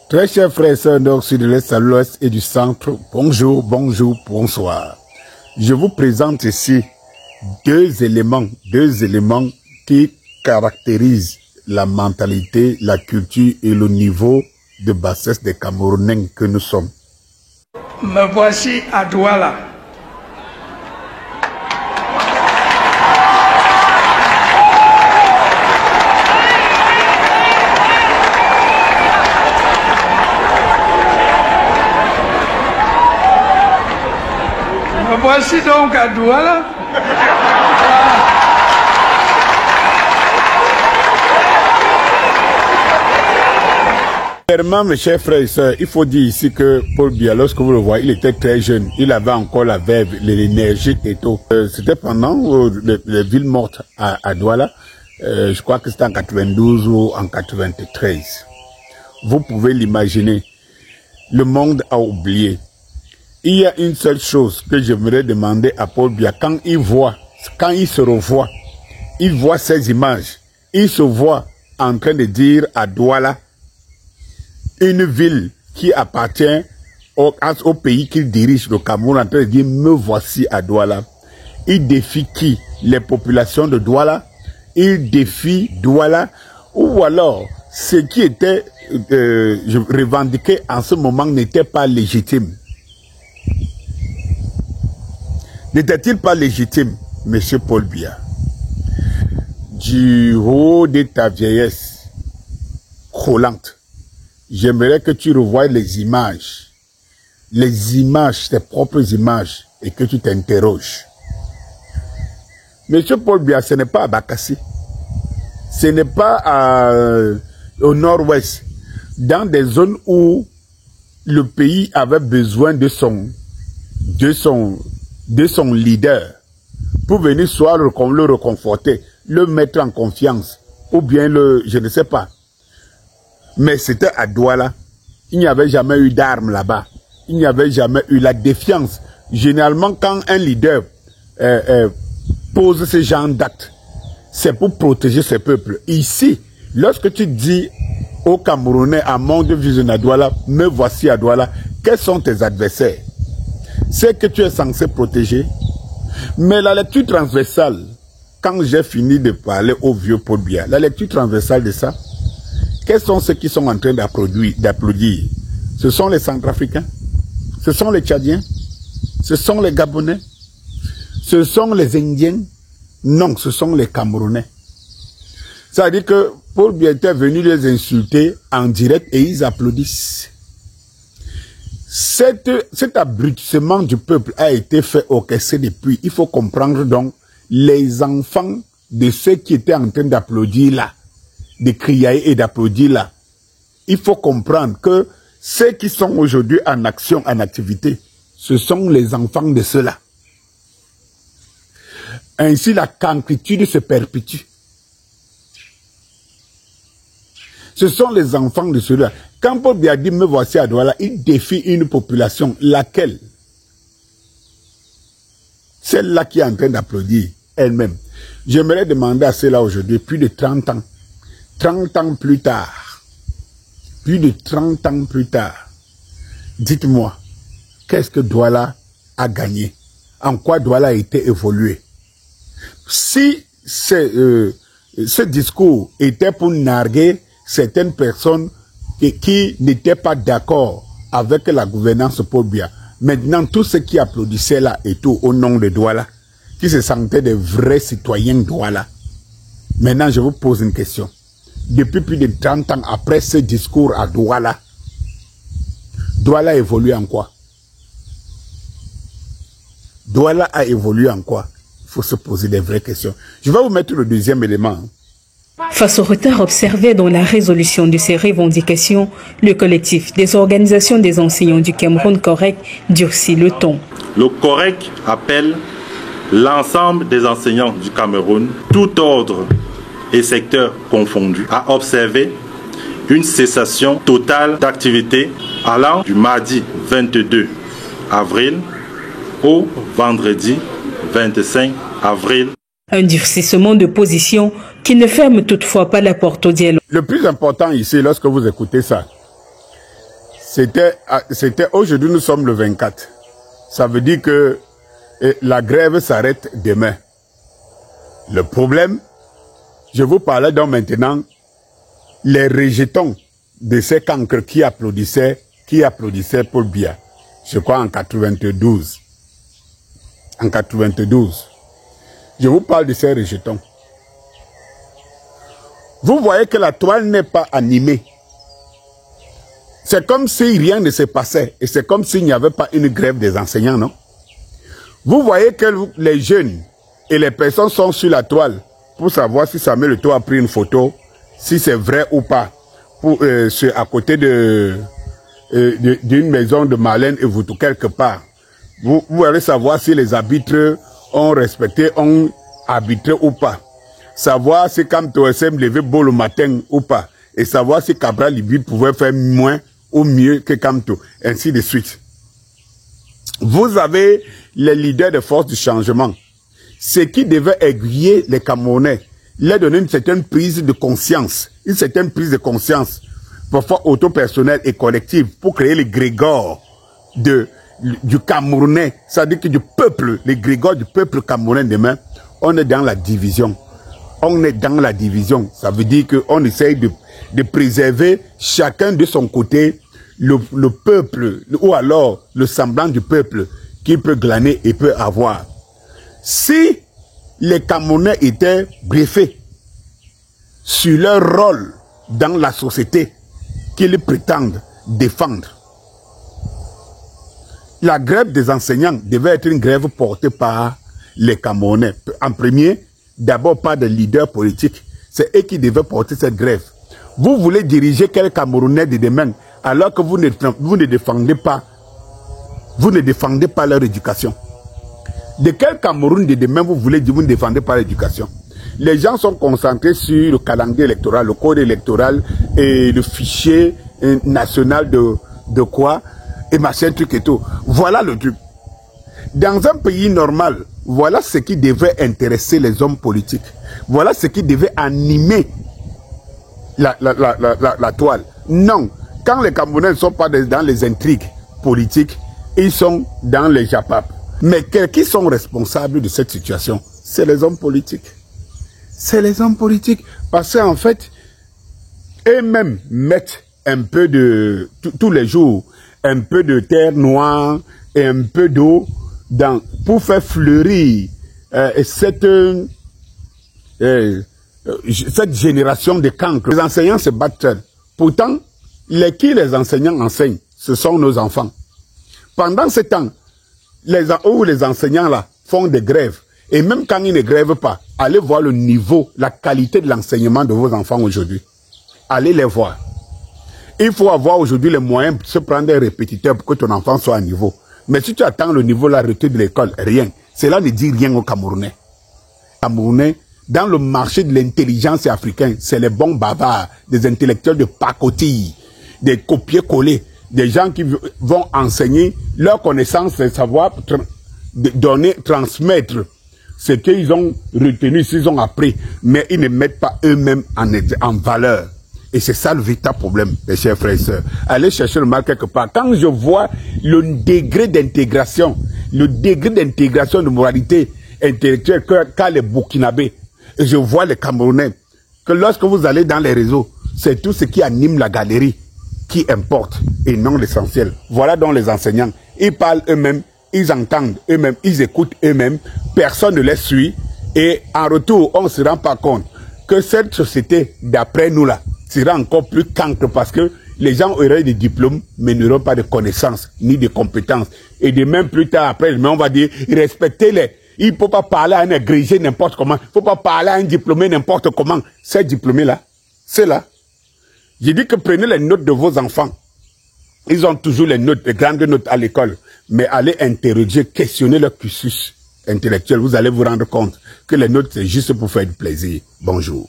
Très chers frères et sœurs nord, sud, de l'est à l'ouest et du centre, bonjour, bonjour, bonsoir. Je vous présente ici deux éléments qui caractérisent la mentalité, la culture et le niveau de bassesse des Camerounais que nous sommes. Me voici à Douala. Me voici donc à Douala. Clairement, mes chers frères et sœurs, il faut dire ici que Paul Biya, lorsque vous le voyez, il était très jeune. Il avait encore la verve, l'énergie et tout. C'était pendant les villes mortes à Douala. Je crois que c'était en 92 ou en 93. Vous pouvez l'imaginer. Le monde a oublié. Il y a une seule chose que j'aimerais demander à Paul Biya. Quand il se revoit, il voit ces images. Il se voit en train de dire à Douala, une ville qui appartient au pays qu'il dirige, le Cameroun, en train de dire, me voici à Douala. Il défie qui? Les populations de Douala. Il défie Douala. Ou alors, ce qui était revendiqué en ce moment n'était pas légitime. N'était-il pas légitime, monsieur Paul Biya? Du haut de ta vieillesse croulante, j'aimerais que tu revoies les images, tes propres images, et que tu t'interroges. Monsieur Paul Biya, ce n'est pas à Bakassi, ce n'est pas au nord-ouest, dans des zones où le pays avait besoin de son leader, pour venir soit le reconforter, le mettre en confiance, ou bien je ne sais pas. Mais c'était à Douala. Il n'y avait jamais eu d'armes là-bas. Il n'y avait jamais eu la défiance. Généralement, quand un leader pose ce genre d'actes, c'est pour protéger ses peuples. Ici, lorsque tu dis aux Camerounais, à Monde Vision à Douala, me voici à Douala, quels sont tes adversaires? C'est que tu es censé protéger. Mais la lecture transversale, quand j'ai fini de parler au vieux Paul Biya, la lecture transversale de ça, quels sont ceux qui sont en train d'applaudir? Ce sont les Centrafricains, ce sont les Tchadiens, ce sont les Gabonais, ce sont les Indiens. Non, ce sont les Camerounais. Ça veut dire que Paul Biya était venu les insulter en direct et ils applaudissent. Cet abrutissement du peuple a été fait orchestrer depuis. Il faut comprendre donc les enfants de ceux qui étaient en train d'applaudir là, de crier et d'applaudir là. Il faut comprendre que ceux qui sont aujourd'hui en action, en activité, ce sont les enfants de ceux-là. Ainsi, la cancritude se perpétue. Ce sont les enfants de ceux-là. Quand Paul Biya dit, me voici à Douala, il défie une population. Laquelle? Celle-là qui est en train d'applaudir elle-même. J'aimerais demander à ceux-là aujourd'hui, plus de 30 ans. 30 ans plus tard, plus de 30 ans plus tard, dites-moi, qu'est-ce que Douala a gagné? En quoi Douala a été évolué? Si ce discours était pour narguer certaines personnes qui n'étaient pas d'accord avec la gouvernance Paul Biya, maintenant tous ceux qui applaudissaient là et tout au nom de Douala, qui se sentaient des vrais citoyens Douala, maintenant je vous pose une question. Depuis plus de 30 ans après ce discours à Douala, Douala a évolué en quoi? Douala a évolué en quoi? Il faut se poser des vraies questions. Je vais vous mettre le deuxième élément. Face au retard observé dans la résolution de ces revendications, le collectif des organisations des enseignants du Cameroun COREC durcit le ton. Le COREC appelle l'ensemble des enseignants du Cameroun, tout ordre et secteurs confondus, à observer une cessation totale d'activité allant du mardi 22 avril au vendredi 25 avril. Un durcissement de position qui ne ferme toutefois pas la porte au dialogue. Le plus important ici, lorsque vous écoutez ça, C'était aujourd'hui, nous sommes le 24. Ça veut dire que la grève s'arrête demain. Le problème, je vous parlais donc maintenant, les rejetons de ces cancres qui applaudissaient Paul Biya. Je crois en 92. En 92. Je vous parle de ces rejetons. Vous voyez que la toile n'est pas animée. C'est comme si rien ne se passait. Et c'est comme s'il n'y avait pas une grève des enseignants, non? Vous voyez que les jeunes et les personnes sont sur la toile pour savoir si Samuel Eto'o a pris une photo, si c'est vrai ou pas, à côté d'une maison de Marlène et Voutou quelque part. Vous allez savoir si les arbitres ont respecté, ont arbitré ou pas. Savoir si Kamto SM levait beau le matin ou pas. Et savoir si Cabral Libye pouvait faire moins ou mieux que Kamto. Ainsi de suite. Vous avez les leaders de force du changement. Ce qui devait aiguiller les Camerounais, leur donner une certaine prise de conscience. Une certaine prise de conscience. Parfois auto-personnelle et collective. Pour créer les grégores du Camerounais. C'est-à-dire que du peuple, les grégores du peuple camerounais demain, on est dans la division. On est dans la division. Ça veut dire qu'on essaye de préserver chacun de son côté le peuple, ou alors le semblant du peuple qu'il peut glaner et peut avoir. Si les Camerounais étaient briefés sur leur rôle dans la société qu'ils prétendent défendre, la grève des enseignants devait être une grève portée par les Camerounais. En premier, d'abord par des leaders politiques. C'est eux qui devaient porter cette grève. Vous voulez diriger quel Camerounais de demain alors que vous ne défendez pas leur éducation. De quel Cameroun de demain vous voulez dire vous ne défendez pas l'éducation? Les gens sont concentrés sur le calendrier électoral, le code électoral et le fichier national de quoi et machin truc et tout. Voilà le truc. Dans un pays normal, voilà ce qui devait intéresser les hommes politiques. Voilà ce qui devait animer la toile. Non, quand les Camerounais ne sont pas dans les intrigues politiques, ils sont dans les japap. Mais qui sont responsables de cette situation? C'est les hommes politiques. C'est les hommes politiques. Parce qu'en fait, eux-mêmes mettent un peu de, tous les jours, un peu de terre noire et un peu d'eau pour faire fleurir cette génération de cancres. Les enseignants se battent seuls. Pourtant, les enseignants enseignent, ce sont nos enfants. Pendant ce temps, les enseignants là font des grèves. Et même quand ils ne grèvent pas, allez voir le niveau, la qualité de l'enseignement de vos enfants aujourd'hui. Allez les voir. Il faut avoir aujourd'hui les moyens de se prendre des répétiteurs pour que ton enfant soit à niveau. Mais si tu attends le niveau la retenue de l'école, rien. Cela ne dit rien aux Camerounais. Camerounais, dans le marché de l'intelligence africaine, c'est les bons bavards, des intellectuels de pacotille, des copier-coller, des gens qui vont enseigner leur connaissance, les savoir, donner, transmettre ce qu'ils ont retenu, s'ils ont appris, mais ils ne mettent pas eux-mêmes en valeur. Et c'est ça le véritable problème, mes chers frères et sœurs. Allez chercher le mal quelque part. Quand je vois le degré d'intégration, de moralité intellectuelle qu'a les Burkinabés, et je vois les Camerounais, que lorsque vous allez dans les réseaux, c'est tout ce qui anime la galerie qui importe et non l'essentiel. Voilà donc les enseignants. Ils parlent eux-mêmes, ils entendent eux-mêmes, ils écoutent eux-mêmes, personne ne les suit et en retour, on ne se rend pas compte que cette société, d'après nous là, sera encore plus cancre parce que les gens auraient des diplômes mais n'auront pas de connaissances ni de compétences. Et de même plus tard après, on va dire, respectez-les. Il ne faut pas parler à un agrégé n'importe comment. Il ne faut pas parler à un diplômé n'importe comment. Ces diplômés-là, c'est là. J'ai dit que prenez les notes de vos enfants. Ils ont toujours les notes, les grandes notes à l'école. Mais allez interroger, questionner leur cursus intellectuel. Vous allez vous rendre compte que les notes, c'est juste pour faire du plaisir. Bonjour.